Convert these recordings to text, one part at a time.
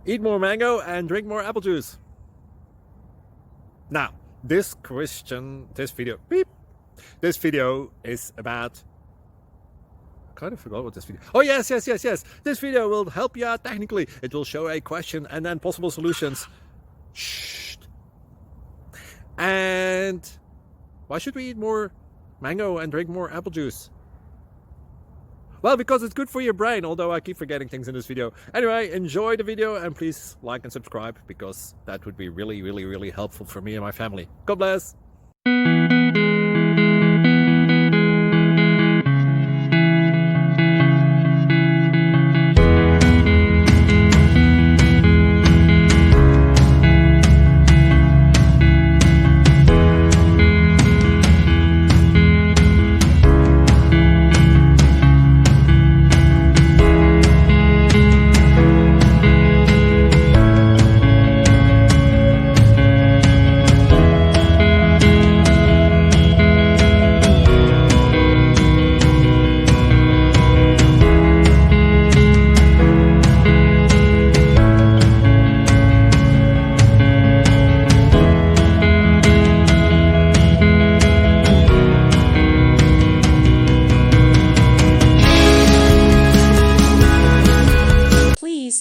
Eat more mango and drink more apple juice. Now, this video is about, I kind of forgot what this video. Oh, yes. This video will help you out technically. It will show a question and then possible solutions. Shh. And why should we eat more mango and drink more apple juice? Well, because it's good for your brain, although I keep forgetting things in this video. Anyway, enjoy the video and please like and subscribe, because that would be really helpful for me and my family. God bless!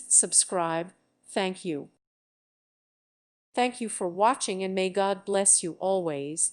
Subscribe. Thank you. Thank you for watching, and may God bless you always.